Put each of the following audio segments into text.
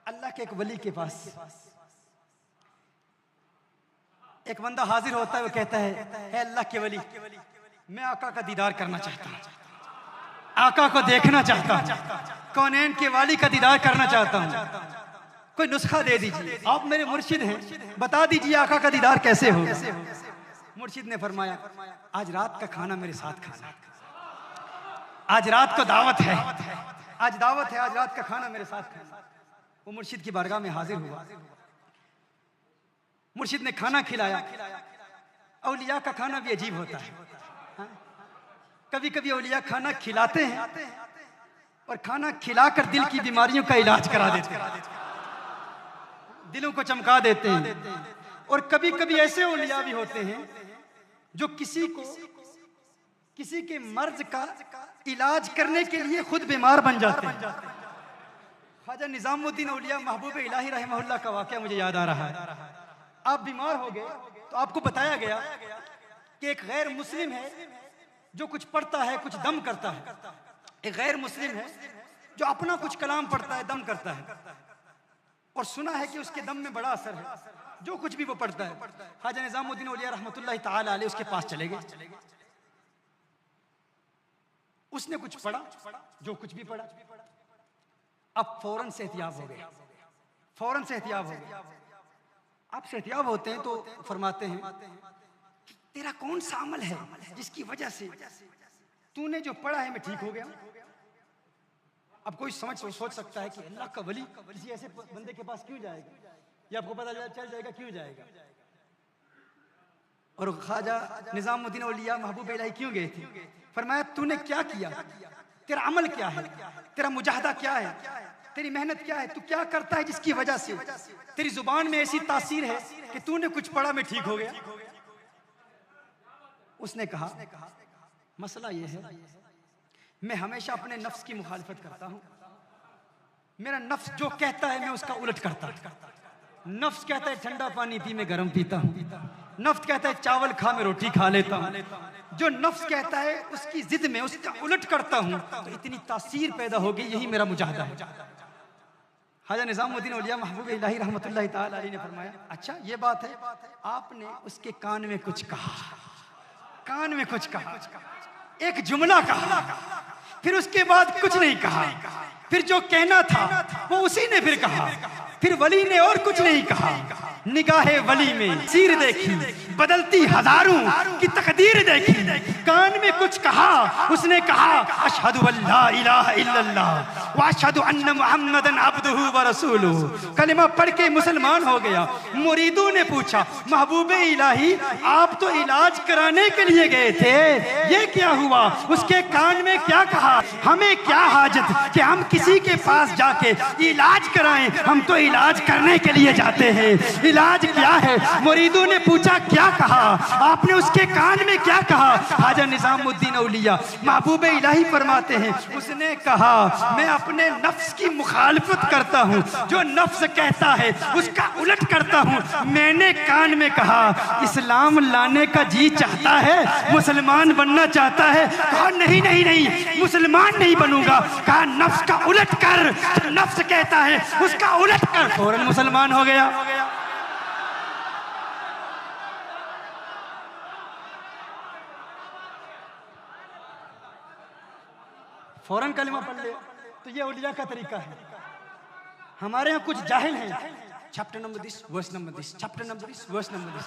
अल्लाह के एक वली के पास एक बंदा हाजिर होता है, वो कहता है अल्लाह के वली, मैं आका का दीदार करना चाहता हूँ, आका को देखना चाहता हूँ, कौनैन के वाली का दीदार करना चाहता हूँ, कोई नुस्खा दे दीजिए, आप मेरे मुर्शिद हैं, बता दीजिए आका का दीदार कैसे हो। मुर्शिद ने फरमाया आज रात का खाना मेरे साथ खाना, आज रात को दावत है, आज दावत है, आज रात का खाना मेरे साथ खाना। वो मुर्शिद की बारगाह में हाजिर हुआ, मुर्शिद ने खाना खिलाया। औलिया का खाना भी अजीब होता है, कभी कभी औलिया खाना खिलाते हैं और खाना खिलाकर दिल की बीमारियों का इलाज करा देते हैं, दिलों को चमका देते हैं। और कभी कभी ऐसे औलिया भी होते हैं जो किसी के मर्ज का इलाज करने के लिए खुद बीमार बन जाते हैं। ख्वाजा निजामुद्दीन औलिया महबूब इलाही रहमहुल्लाह का वाकया मुझे याद आ रहा है। आप बीमार हो गए तो आपको बताया गया कि एक गैर मुस्लिम है जो कुछ पढ़ता है, कुछ दम करता है, एक गैर मुस्लिम है जो अपना कुछ कलाम पढ़ता है, दम करता है, और सुना है कि उसके दम में बड़ा असर है, जो कुछ भी वो पढ़ता है। ख्वाजा निजामुद्दीन औलिया रहमतुल्लाहि ताला अलैह उसके पास चले गए, उसने कुछ पढ़ा, जो कुछ भी पढ़ा, अब फौरन से एहतियाब हो गया, फौरन से एहतियाब हो गया। आप से एहतियाब होते हैं तो फरमाते हैं तेरा कौन सा अमल है जिसकी वजह से तूने जो पढ़ा है मैं ठीक हो गया। अब कोई सोच सकता है कि अल्लाह का वली किसी ऐसे बंदे के पास क्यों जाएगा, ये आपको पता चल जाएगा क्यों जाएगा। और ख्वाजा निजामुद्दीन औलिया महबूब इलाही क्यों गए थे, फरमाया तूने क्या किया, तेरा अमल क्या है, तेरा मुजाहदा क्या है, तेरी मेहनत क्या है, तू क्या करता है जिसकी वजह से तेरी जुबान में ऐसी तासीर है कि तूने कुछ पढ़ा मैं ठीक हो गया। उसने कहा मसला यह है मैं हमेशा अपने नफ्स की मुखालिफत करता हूं, मेरा नफ्स जो कहता है मैं उसका उलट करता हूं। नफ्स कहता है ठंडा पानी पी मैं गर्म पीता हूं, नफ्स कहता है चावल खा मैं रोटी खा लेता हूं, जो नफ्स कहता है उसकी जिद में उसका उलट करता हूं तो इतनी तासीर पैदा हो गई, यही मेरा मुजाहदा है। ख्वाजा निजामुद्दीन औलिया महबूब इलाही रहमतुल्लाहि ताला अलैह ने फरमाया अच्छा ये बात है, आपने उसके कान में कुछ कहा, कान में कुछ कहा, एक जुमला कहा, फिर उसके बाद कुछ नहीं कहा, फिर जो कहना था वो उसी ने फिर कहा, फिर वली ने और कुछ नहीं कहा। निगाहे वली में सीर देखी, बदलती हजारों की तकदीर देखी, कान में कुछ कहा, उसने कहा अशहदु अल्ला इलाहा इल्लल्लाह व अशहदु अन्न मुहम्मदन अब्दुहु व रसूलुहु। कलिमा पढ़ के मुसलमान हो गया। मुरीदों ने पूछा महबूबे इलाही आप तो इलाज कराने के लिए गए थे, ये क्या हुआ, उसके कान में क्या कहा, हमें क्या हाजत कि हम किसी के पास जाके इलाज कराएं, हम तो इलाज करने के लिए जाते हैं, इलाज क्या है। मुरीदों ने पूछा क्या कहा, आपने उसके कान में क्या कहा। ख्वाजा निजामुद्दीन औलिया महबूब इलाही फरमाते हैं उसने कहा मैं अपने नफ्स की मुखालफत करता हूँ, जो नफ्स कहता है उसका उलट करता हूँ। मैंने कान में कहा इस्लाम लाने का जी चाहता है, मुसलमान बनना चाहता है, कहा नहीं नहीं नहीं मुसलमान नहीं बनूंगा, कहा नफ्स का उलट कर, नफ्स कहता है उसका उलट कर, फौरन मुसलमान हो गया। फौरन कलिमा पढ़ ले, तो ये औलिया का तरीका है। हमारे यहाँ कुछ जाहिल हैं, chapter number this verse number this, chapter number this verse number this,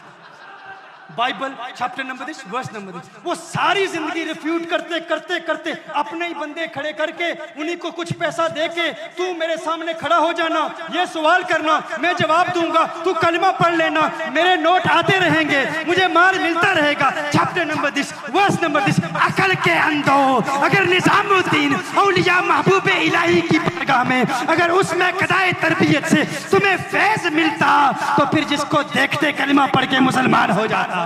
Bible chapter number this verse number this, वो सारी जिंदगी रिफ्यूट करते करते करते अपने ही बंदे खड़े करके उन्हीं को कुछ पैसा दे के तू मेरे सामने खड़ा हो जाना, ये सवाल करना, मैं जवाब दूंगा, तू कलिमा पढ़ लेना, मेरे नोट आते रहेंगे, मुझे मार मिलता रहेगा। Chapter number this verse number this, अकल के अंधो अगर निजामुद्दीन औलिया महबूबे इलाही की बारगाह में अगर उसमें कदाए तरबियत से तुम्हें फैज मिलता तो फिर जिसको देखते कलिमा पढ़ के मुसलमान हो जाता।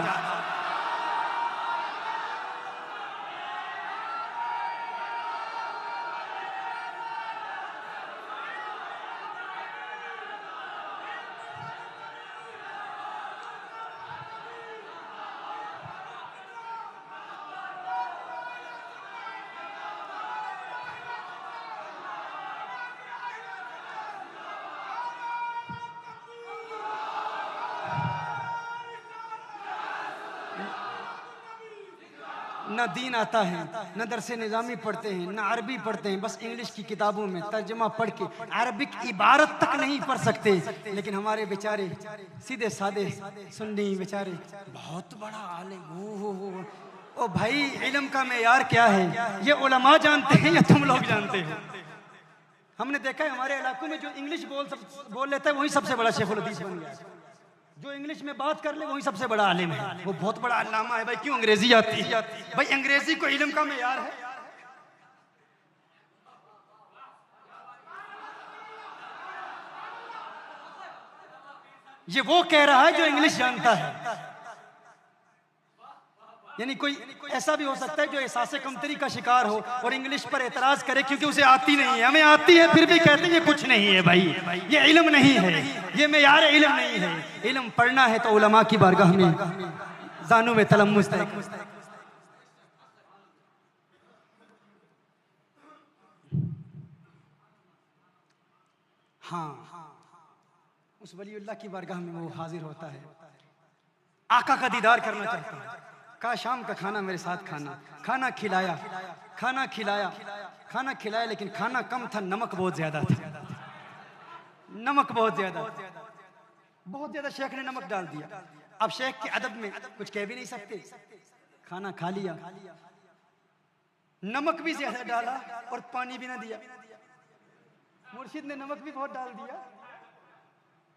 न दीन आता है, न दरसे निज़ामी पढ़ते हैं, न अरबी पढ़ते हैं, बस इंग्लिश की किताबों में तर्जुमा पढ़ के अरबिक इबारत तक नहीं पढ़ सकते। लेकिन हमारे बेचारे सीधे साधे सुन्नी बेचारे बहुत बड़ा आलिम। ओ भाई, इल्म का मेयार क्या है ये उलमा जानते हैं या तुम लोग जानते हो? हमने देखा है हमारे इलाकों में जो इंग्लिश बोल लेता है वही सबसे बड़ा शेखुल हदीस बन गया। जो इंग्लिश में बात कर ले वही सबसे बड़ा आलिम है, वो बहुत बड़ा अल्लामा है। भाई क्यों अंग्रेजी आती है? भाई अंग्रेजी को इल्म का मेयार है? ये वो कह रहा है जो इंग्लिश जानता है। यानी कोई ऐसा भी हो सकता है जो एहसास कमतरी का शिकार हो और इंग्लिश पर एतराज करे क्योंकि उसे आती नहीं है। हमें आती है फिर भी कहते हैं ये कुछ नहीं है भाई, ये इल्म नहीं है, ये मेयार इल्म नहीं है। इल्म पढ़ना है तो उलमा की बारगाह में जानू में तलम्मुस है। हाँ, उस वलीउल्लाह की बारगाह में वो हाजिर होता है, आका का दीदार करना चाहता है। कहा शाम का खाना मेरे साथ खाना। खाना खिलाया, खाना खिलाया, खाना खिलाया, लेकिन खाना कम था, नमक बहुत ज्यादा था। नमक बहुत ज्यादा, बहुत ज्यादा शेख ने नमक डाल दिया। अब शेख के अदब में कुछ कह भी नहीं सकते। खाना खा लिया, नमक भी ज्यादा डाला और पानी भी ना दिया। मुर्शिद ने नमक भी बहुत डाल दिया,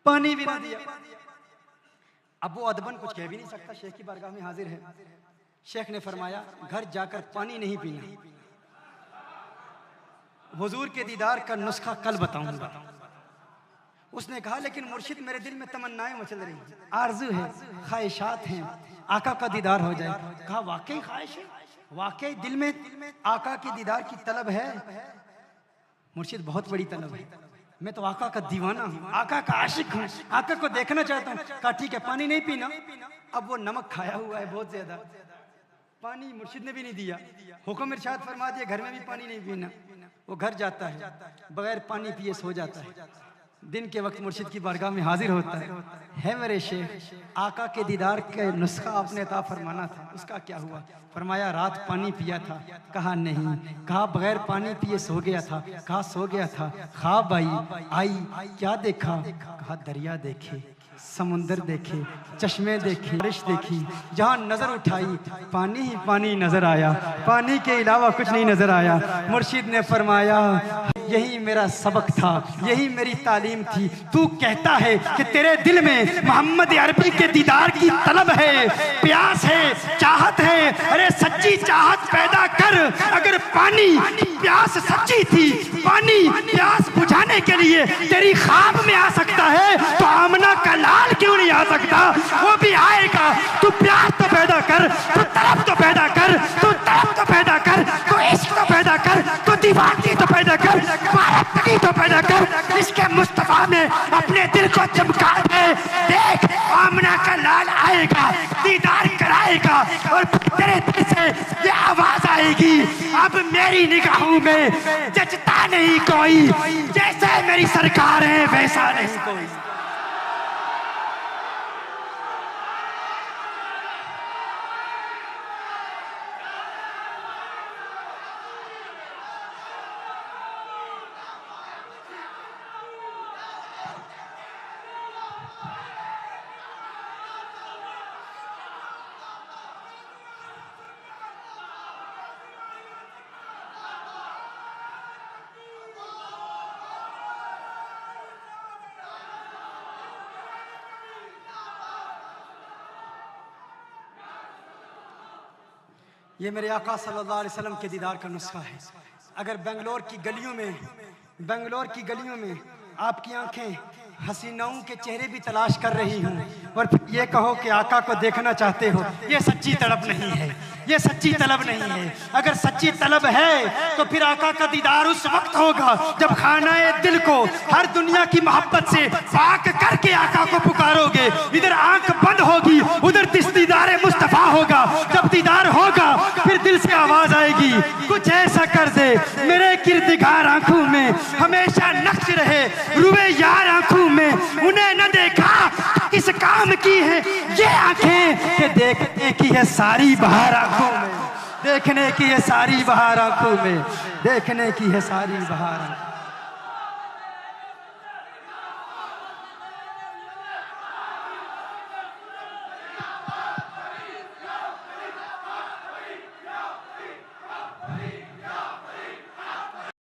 पानी भी ना दिया। अब वो अदबन कुछ कह भी नहीं सकता, शेख की बारगाह में हाजिर है। शेख ने फरमाया घर जाकर पानी नहीं पीना, हुजूर के दीदार का नुस्खा कल बताऊंगा। उसने कहा लेकिन मुर्शिद मेरे दिल में तमन्नाएं मचल रही हैं, आरज़ू है, ख्वाहिशात हैं, आका का दीदार हो जाए। कहा वाकई ख्वाहिश है, वाकई दिल में आका की दीदार की तलब है। मुर्शिद बहुत बड़ी तलब है, मैं तो आका का दीवाना हूँ, आका का आशिक हूँ, आका को देखना चाहता हूँ। कहा ठीक है पानी नहीं पीना। अब वो नमक खाया हुआ है बहुत ज्यादा, पानी मुर्शिद ने भी नहीं दिया। हुक्म इरशाद फरमा दिया घर में भी पानी नहीं पीना। वो घर जाता है, बगैर पानी पिए सो जाता है। दिन के वक्त मुर्शिद की बारगाह में हाजिर होता है मेरे शेख, आका के दीदार के नुस्खा आपने अता फरमाना था, उसका क्या हुआ? फरमाया रात पानी पिया था। कहा नहीं। कहा बगैर पानी पिए सो गया था। कहा सो गया था। ख्वाब आई, क्या देखा? कहा दरिया देखे, समुंदर देखे, चश्मे देखे, बारिश देखी, जहाँ नजर उठाई पानी ही पानी नजर आया, पानी के अलावा कुछ नहीं नजर आया। मुर्शिद ने फरमाया यही मेरा सबक था, यही मेरी तालीम थी। तू कहता है कि तेरे दिल में मोहम्मद अरबी के दीदार की तलब है, प्यास है, चाहत है। अरे सच्ची चाहत पैदा कर। अगर पानी प्यास सच्ची थी, पानी प्यास बुझाने के लिए तेरी ख्वाब में आ सकता है तो आमना का लाल क्यों नहीं आ सकता? वो भी आएगा। तू प्यास तो पैदा कर, तू तलब तो पैदा कर, तू तलब तो पैदा कर, तू इश्क तो पैदा कर, तू दीवानगी तो पैदा कर, तो पैदा कर। इसके मुस्तफा में अपने दिल को चमका दे। देख आमना का लाल आएगा, दीदार कराएगा और तेरे दिल से ये आवाज आएगी अब मेरी निगाहों में जचता नहीं कोई, जैसे मेरी सरकार है वैसा नहीं कोई। ये मेरे आका सल्लल्लाहु अलैहि वसल्लम के दीदार का नुस्खा है। अगर बेंगलोर की गलियों में आपकी आंखें हसीनाओं के चेहरे भी तलाश कर रही हूँ और ये कहो कि आका को देखना चाहते हो, ये सच्ची तलब नहीं है, ये सच्ची तलब नहीं है। अगर सच्ची तलब है तो फिर आका का दीदार उस वक्त होगा जब खानाए दिल को हर दुनिया की मोहब्बत से पाक करके आका को पुकारोगे। इधर आंख बंद होगी, उधर दीदार मुस्तफा होगा। जब दीदार होगा फिर दिल से आवाज आएगी कुछ ऐसा कर दे मेरे किरदगार आंखों में हमेशा नक्श रहे, रुए यार आंखों में उन्हें न देखा किस काम की है ये आंखें कि देखने की है सारी बाहर आंखों में। देखने की है सारी बहार आंखों में, देखने की है सारी बहार आंखों।